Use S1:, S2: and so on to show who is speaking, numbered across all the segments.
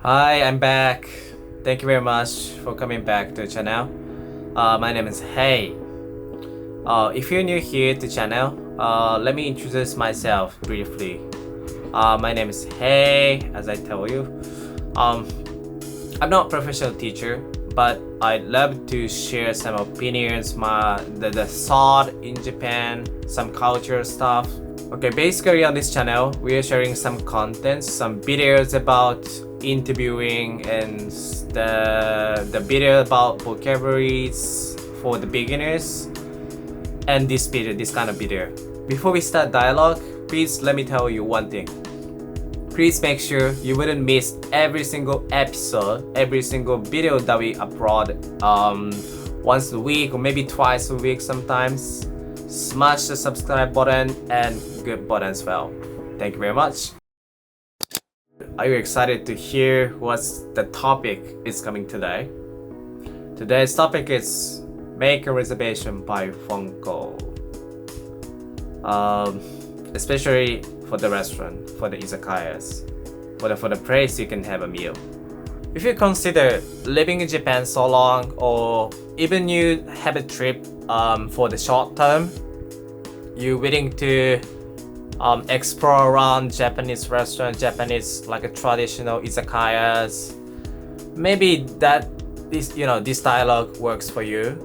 S1: Hi, I'm back. Thank you very much for coming back to the channel. My name is Hey. If you're new here to the channel, let me introduce myself briefly. My name is Hey, as I tell you. I'm not a professional teacher, but I'd love to share some opinions, the thought in Japan, some culture stuff. Okay, basically on this channel, we are sharing some contents, some videos about interviewing and the video about vocabularies for the beginners and this kind of video. Before we start dialogue, please let me tell you one thing. Please make sure you wouldn't miss every single episode, every single video that we upload once a week or maybe twice a week sometimes. Smash the subscribe button and good button as well. Thank you very much. Are you excited to hear what's the topic is coming today? Today's topic is make a reservation by phone call. Especially for the restaurant, for the izakayas, for the place you can have a meal. If you consider living in Japan so long, or even you have a trip for the short term, you're willing to explore around Japanese restaurant, Japanese like a traditional izakayas. Maybe this dialogue works for you.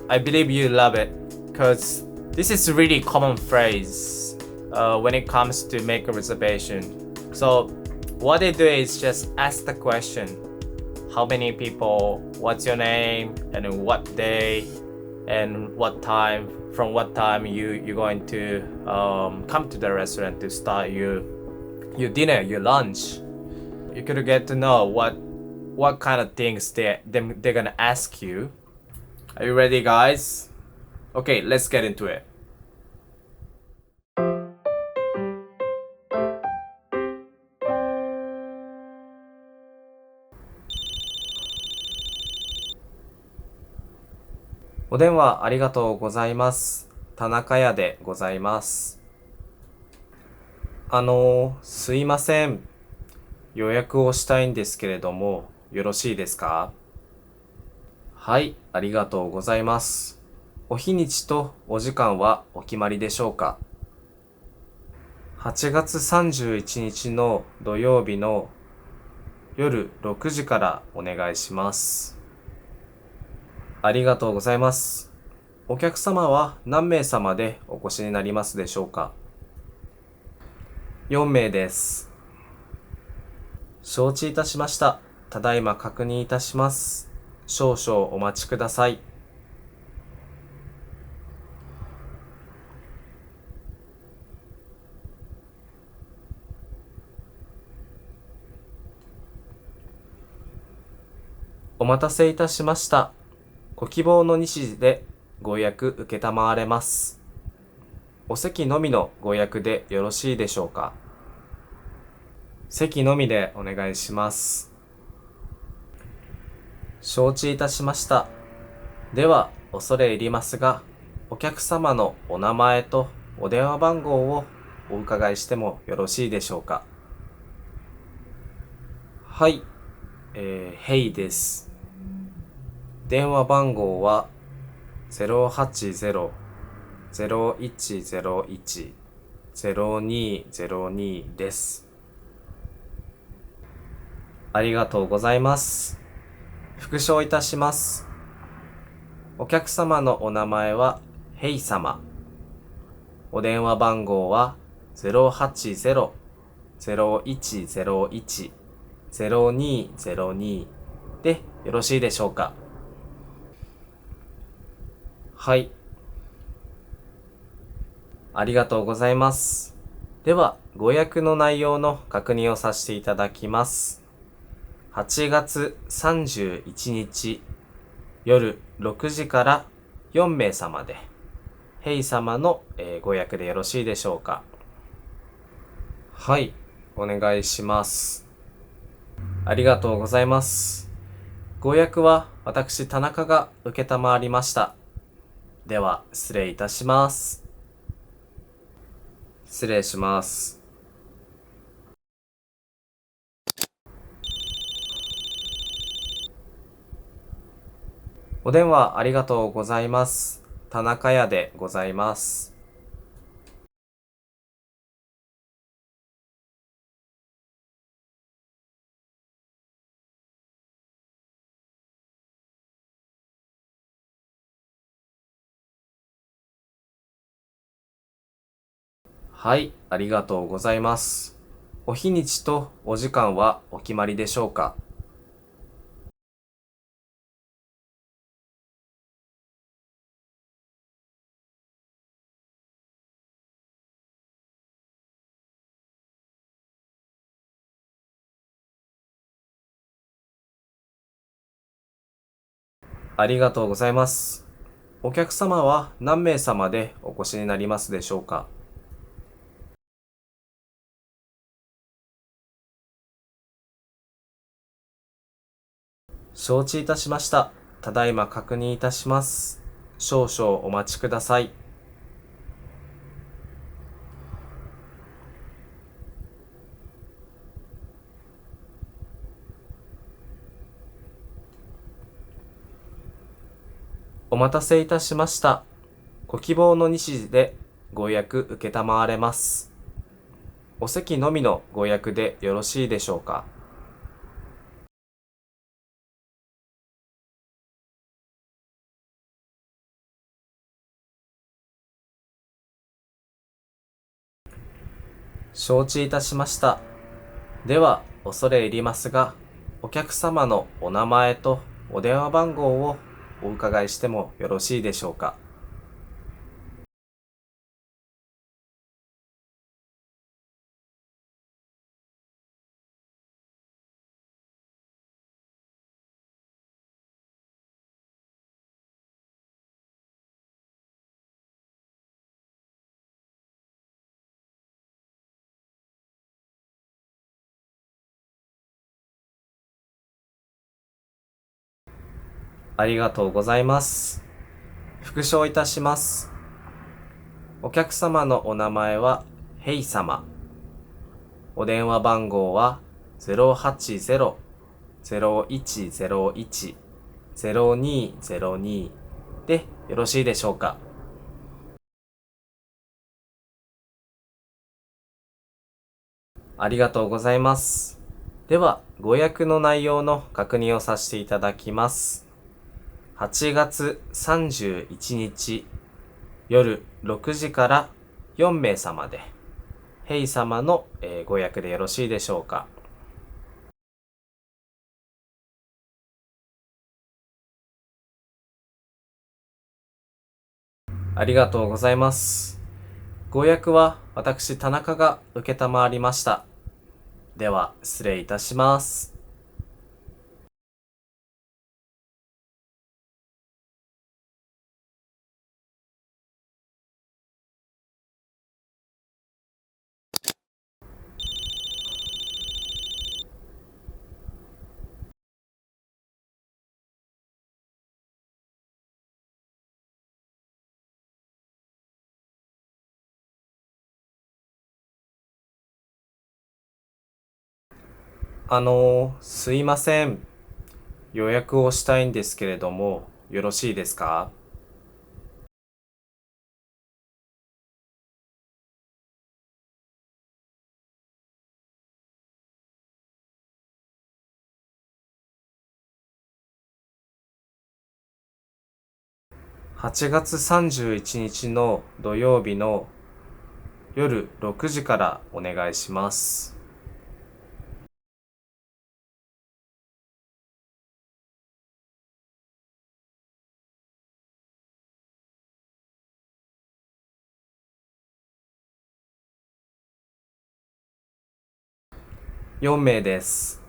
S1: I believe you love it because this is a really common phrase when it comes to make a reservation. So what they do is just ask the question, how many people, what's your name, and what day, and what time, from what time you're going to come to the restaurant to start your dinner, your lunch. You could get to know what kind of things they're gonna ask you. Are you ready, guys? Okay, let's get into it.お電話ありがとうございます。田中屋でございます。すいません。予約をしたいんですけれども、よろしいですか？はい、ありがとうございます。お日にちとお時間はお決まりでしょうか？8月31日の土曜日の夜6時からお願いします。ありがとうございます。お客様は何名様でお越しになりますでしょうか？4名です。承知いたしました。ただいま確認いたします。少々お待ちください。お待たせいたしました。ご希望の日時でご予約受けたまわれます。お席のみのご予約でよろしいでしょうか？席のみでお願いします。承知いたしました。では、恐れ入りますが、お客様のお名前とお電話番号をお伺いしてもよろしいでしょうか？はい、ヘイです。電話番号は080-0101-0202です。ありがとうございます。復唱いたします。お客様のお名前はヘイ様。お電話番号は080-0101-0202でよろしいでしょうか？はい。ありがとうございます。では、ご予約の内容の確認をさせていただきます。8月31日夜6時から4名様で、ヘイ様のご予約でよろしいでしょうか？はい、お願いします。ありがとうございます。ご予約は私田中が受けたまわりました。では、失礼いたします。失礼します。お電話ありがとうございます。田中屋でございます。はい、ありがとうございます。お日にちとお時間はお決まりでしょうか？ありがとうございます。お客様は何名様でお越しになりますでしょうか？承知いたしました。ただいま確認いたします。少々お待ちください。お待たせいたしました。ご希望の日時でご予約受けたまわれます。お席のみのご予約でよろしいでしょうか？承知いたしました。では、恐れ入りますが、お客様のお名前とお電話番号をお伺いしてもよろしいでしょうか？ありがとうございます。復唱いたします。お客様のお名前は、ヘイ様。お電話番号は080-0101-0202でよろしいでしょうか？ありがとうございます。では、ご予約の内容の確認をさせていただきます。8月31日夜6時から4名様で、ヘイ様のご予約でよろしいでしょうか？ありがとうございます。ご予約は私田中が受けたまわりました。では、失礼いたします。すいません。予約をしたいんですけれども、よろしいですか？8月31日の土曜日の夜6時からお願いします。4名です。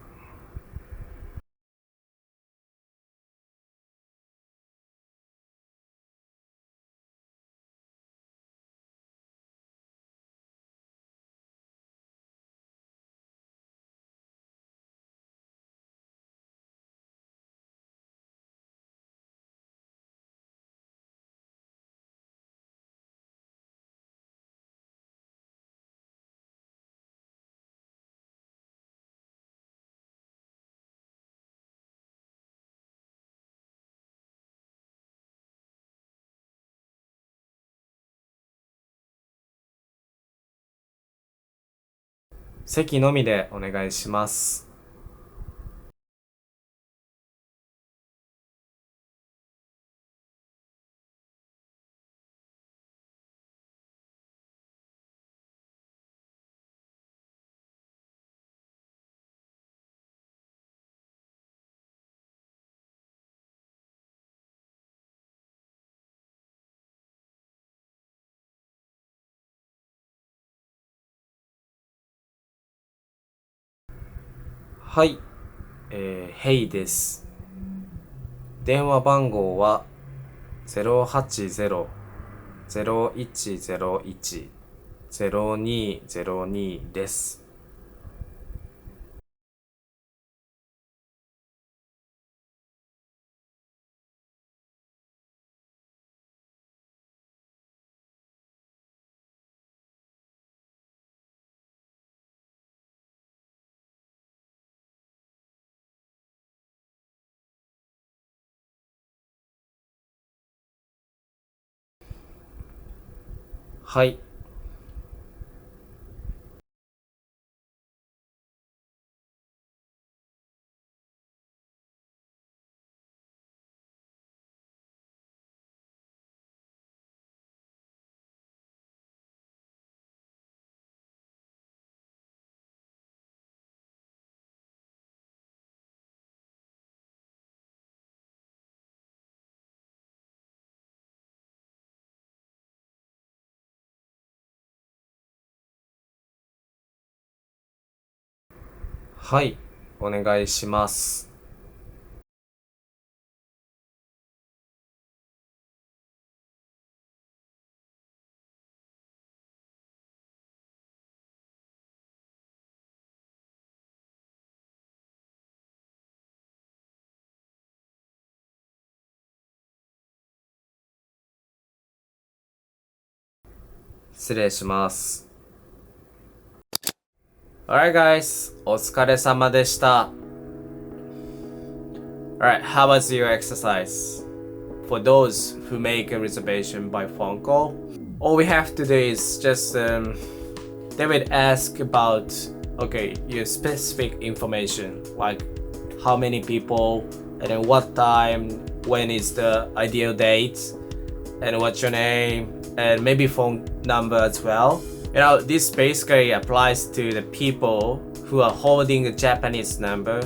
S1: 席のみでお願いします。はい、ヘイです。電話番号は080-0101-0202です。はい。はい。お願いします。失礼します。Alright guys, お疲れ様でした。Alright, how was your exercise? For those who make a reservation by phone call, all we have to do is just they would ask about your specific information like how many people and then what time, when is the ideal date, and what's your name, and maybe phone number as well. This basically applies to the people who are holding a Japanese number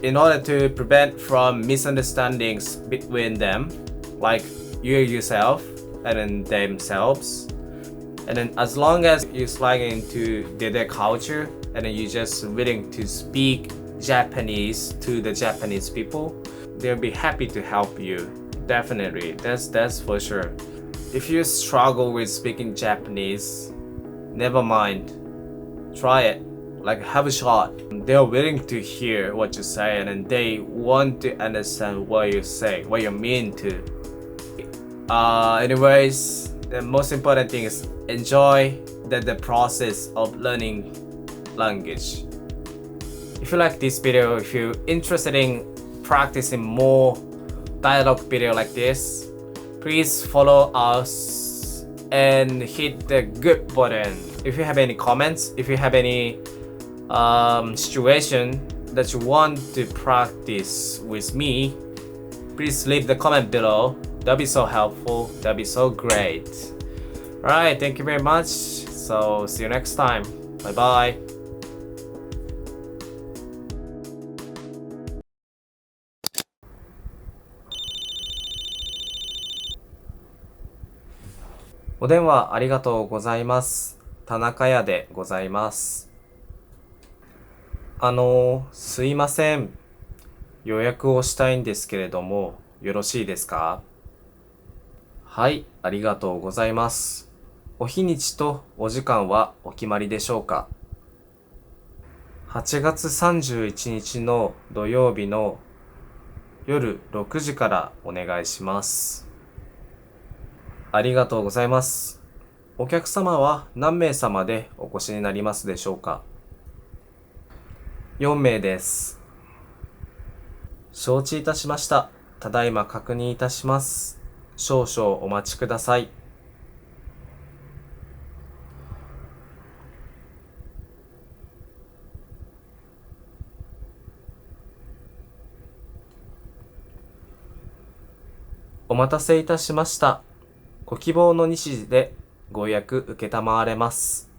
S1: in order to prevent from misunderstandings between them, like you yourself and then themselves. And then as long as you slide into their culture and then you're just willing to speak Japanese to the Japanese people, they'll be happy to help you. Definitely, that's for sure. If you struggle with speaking Japanese, never mind. Try it. Like have a shot. They're willing to hear what you say and they want to understand what you say, what you mean to. Anyways, the most important thing is enjoy the process of learning language. If you like this video, if you're interested in practicing more dialogue video like this, please follow us and hit the good button. If you have any comments, if you have any situation that you want to practice with me, please leave the comment below. That'll be so helpful. That'll be so great. Alright, thank you very much. So see you next time. Bye bye. お電話ありがとうございます。田中屋でございます。すいません。予約をしたいんですけれども、よろしいですか？はい、ありがとうございます。お日にちとお時間はお決まりでしょうか？8月31日の土曜日の夜6時からお願いします。ありがとうございます。お客様は何名様でお越しになりますでしょうか？4名です。承知いたしました。ただいま確認いたします。少々お待ちください。お待たせいたしました。ご希望の日時でご予約受けたまわれます。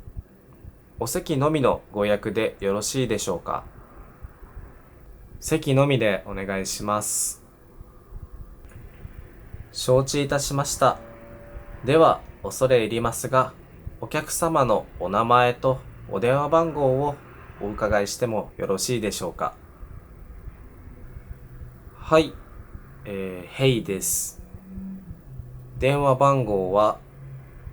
S1: お席のみのご予約でよろしいでしょうか。席のみでお願いします。承知いたしました。では、恐れ入りますが、お客様のお名前とお電話番号をお伺いしてもよろしいでしょうか。はい、ヘイです。電話番号は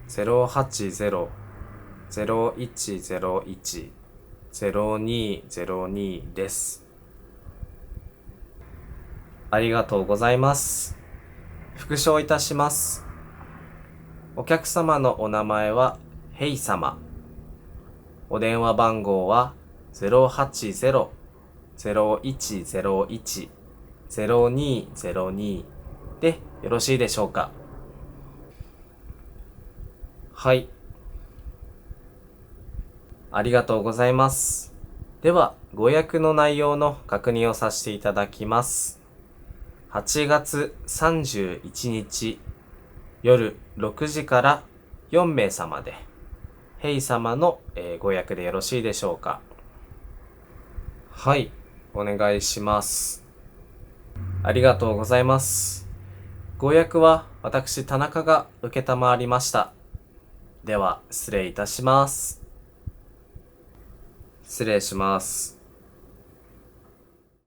S1: 080-0101-0202です。ありがとうございます。復唱いたします。お客様のお名前はヘイ様。お電話番号は080-0101-0202でよろしいでしょうか。はい。ありがとうございます。では、ご予約の内容の確認をさせていただきます。8月31日夜6時から4名様で、ヘイ様のご予約でよろしいでしょうか。はい、お願いします。ありがとうございます。ご予約は私田中が受けたまわりました。では、失礼いたします。失礼します。